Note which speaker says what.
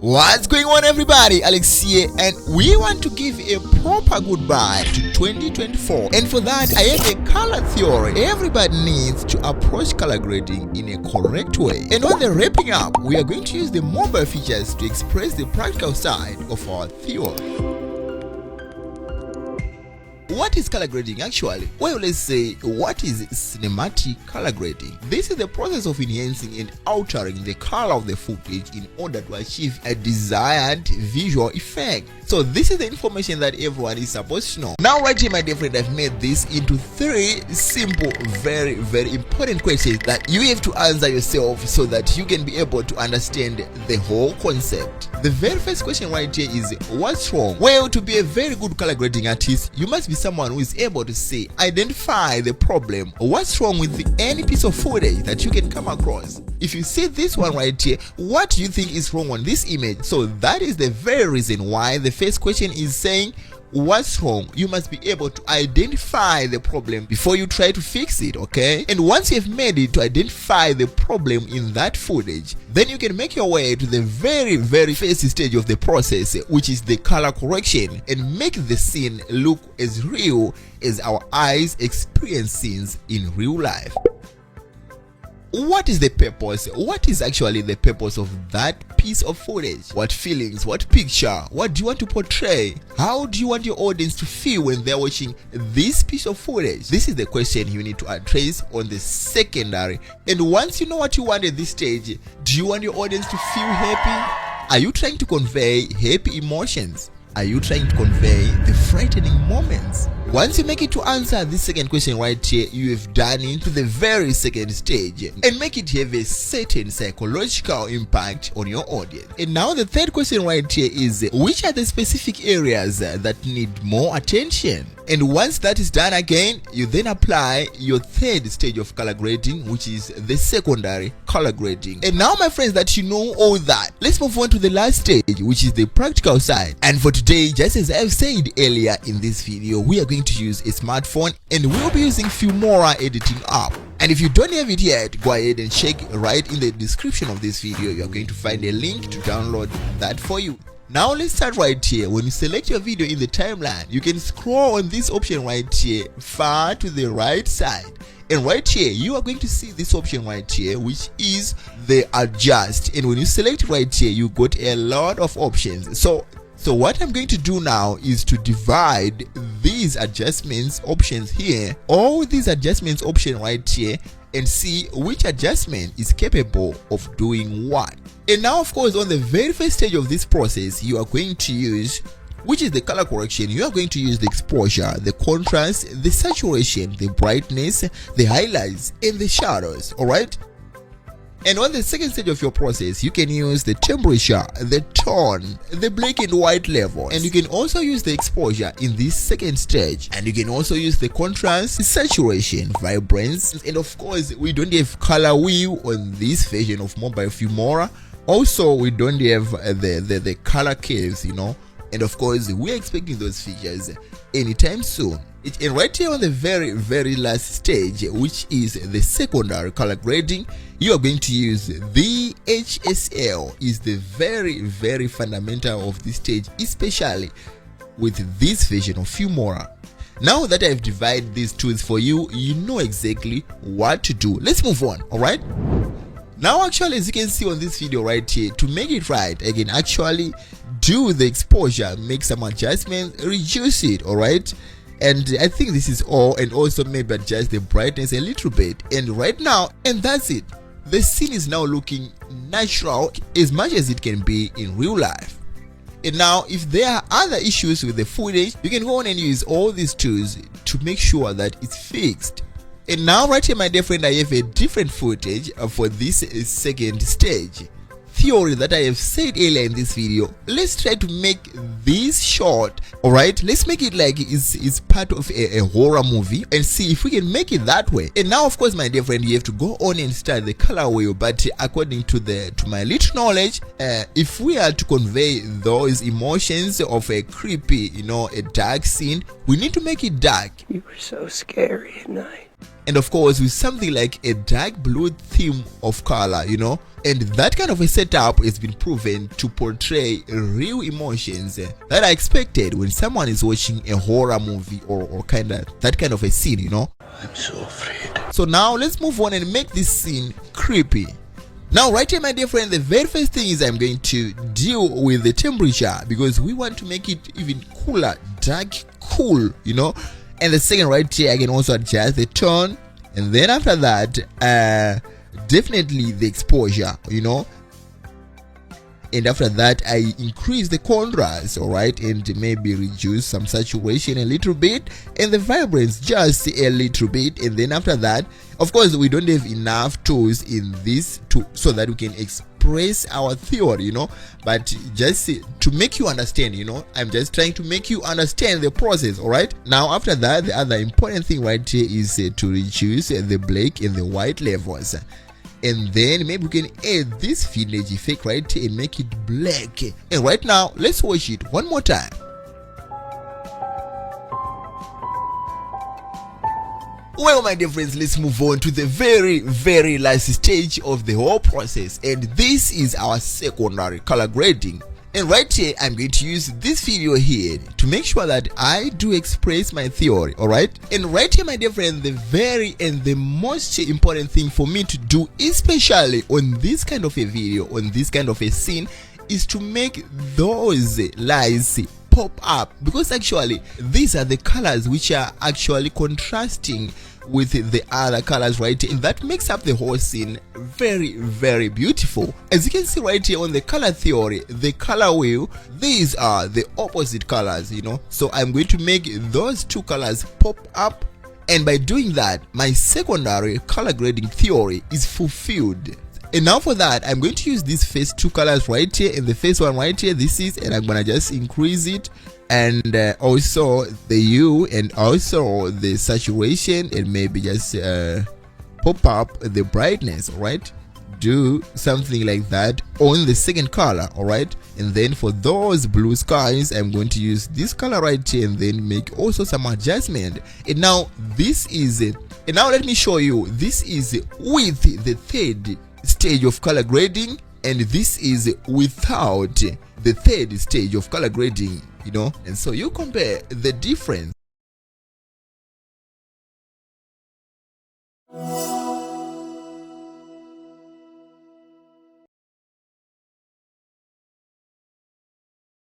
Speaker 1: What's going on, everybody? Alex here, and we want to give a proper goodbye to 2024, and for that I have a color theory everybody needs to approach color grading in a correct way. And on the wrapping up, we are going to use the mobile features to express the practical side of our theory. What is color grading actually? Well, let's say, what is cinematic color grading? This is the process of enhancing and altering the color of the footage in order to achieve a desired visual effect. So this is the information that everyone is supposed to know. Now right here, my dear friend, I've made this into 3 simple, very important questions that you have to answer yourself so that you can be able to understand the whole concept. The very first question right here is, what's wrong? Well, to be a very good color grading artist, you must be someone who is able to say, identify the problem, what's wrong with any piece of footage that you can come across. If you see this one right here, what do you think is wrong on this image? So that is the very reason why the first question is saying, what's wrong? You must be able to identify the problem before you try to fix it, okay? And once you've made it to identify the problem in that footage, then you can make your way to the very first stage of the process, which is the color correction, and make the scene look as real as our eyes experience scenes in real life. What is the purpose? What is actually the purpose of that piece of footage? What feelings, what picture, what do you want to portray? How do you want your audience to feel when they're watching this piece of footage? This is the question you need to address on the secondary. And once you know what you want at this stage, do you want your audience to feel happy? Are you trying to convey happy emotions? Are you trying to convey the frightening moments? Once you make it to answer this second question right here, you have done it to the very second stage and make it have a certain psychological impact on your audience. And now the third question right here is, which are the specific areas that need more attention? And once that is done again, you then apply your third stage of color grading, which is the secondary color grading. And now, my friends, that you know all that, let's move on to the last stage, which is the practical side. And for today, just as I've said earlier in this video, we are going to use a smartphone and we'll be using Filmora editing app. And if you don't have it yet, go ahead and check right in the description of this video. You're going to find a link to download that for you. Now let's start right here. When you select your video in the timeline, you can scroll on this option right here far to the right side. And right here, you are going to see this option right here, which is the adjust. And when you select right here, you got a lot of options. So what I'm going to do now is to divide these adjustments options here, all these adjustments option right here, and see which adjustment is capable of doing what. And now, of course, on the very first stage of this process, you are going to use, which is the color correction, you are going to use the exposure, the contrast, the saturation, the brightness, the highlights, and the shadows, alright? And on the second stage of your process, you can use the temperature, the tone, the black and white levels, and you can also use the exposure in this second stage. And you can also use the contrast, saturation, vibrance, and of course, we don't have color wheel on this version of mobile Filmora. Also, we don't have the color curves, you know. And of course, we're expecting those features anytime soon. And right here on the very last stage, which is the secondary color grading, you are going to use the HSL. Is the very fundamental of this stage, especially with this version of Filmora. Now that I've divided these tools for you, you know exactly what to do. Let's move on, alright? Now actually, as you can see on this video right here, to make it right, I can actually do the exposure, make some adjustments, reduce it, alright? And I think this is all, and also maybe adjust the brightness a little bit. And right now, and that's it. The scene is now looking natural as much as it can be in real life. And now, if there are other issues with the footage, you can go on and use all these tools to make sure that it's fixed. And now right here, my dear friend, I have a different footage for this second stage theory that I have said earlier in this video. Let's try to make this short, alright? Let's make it like it's part of a horror movie and see if we can make it that way. And now, of course, my dear friend, you have to go on and start the color wheel. But according to my little knowledge, if we are to convey those emotions of a creepy, you know, a dark scene, we need to make it dark.
Speaker 2: You were so scary at night.
Speaker 1: And of course, with something like a dark blue theme of color, you know, And that kind of a setup has been proven to portray real emotions that are expected when someone is watching a horror movie or that kind of a scene, you know.
Speaker 2: I'm so afraid.
Speaker 1: So now let's move on and make this scene creepy. Now right here, my dear friend, the very first thing is I'm going to deal with the temperature because we want to make it even cooler, dark, cool, you know. And the second right here, I can also adjust the tone, and then after that, definitely the exposure, you know. And after that, I increase the contrast, all right, and maybe reduce some saturation a little bit and the vibrance just a little bit. And then after that, of course, we don't have enough tools in this so that we can express our theory, you know, but just to make you understand, you know, I'm just trying to make you understand the process. All right, now after that, the other important thing right here is to reduce the black and the white levels. And then maybe we can add this vintage effect right here and make it black. And right now, let's watch it one more time. Well, my dear friends, let's move on to the very last stage of the whole process. And this is our secondary color grading. And right here, I'm going to use this video here to make sure that I do express my theory, alright? And right here, my dear friend, the most important thing for me to do, especially on this kind of a video, on this kind of a scene, is to make those lights pop up, because actually these are the colors which are actually contrasting with the other colors right here, and that makes up the whole scene very beautiful. As you can see right here on the color theory, the color wheel, these are the opposite colors, you know. So I'm going to make those two colors pop up, and by doing that, my secondary color grading theory is fulfilled. And now for that, I'm going to use these first two colors right here, and the first one right here, this is, and I'm gonna just increase it, and also the hue and also the saturation, and maybe just pop up the brightness. All right, do something like that on the second color. All right, and then for those blue skies, I'm going to use this color right here and then make also some adjustment. And now this is it, and now let me show you, this is with the third stage of color grading, and this is without the third stage of color grading, you know. And so you compare the difference.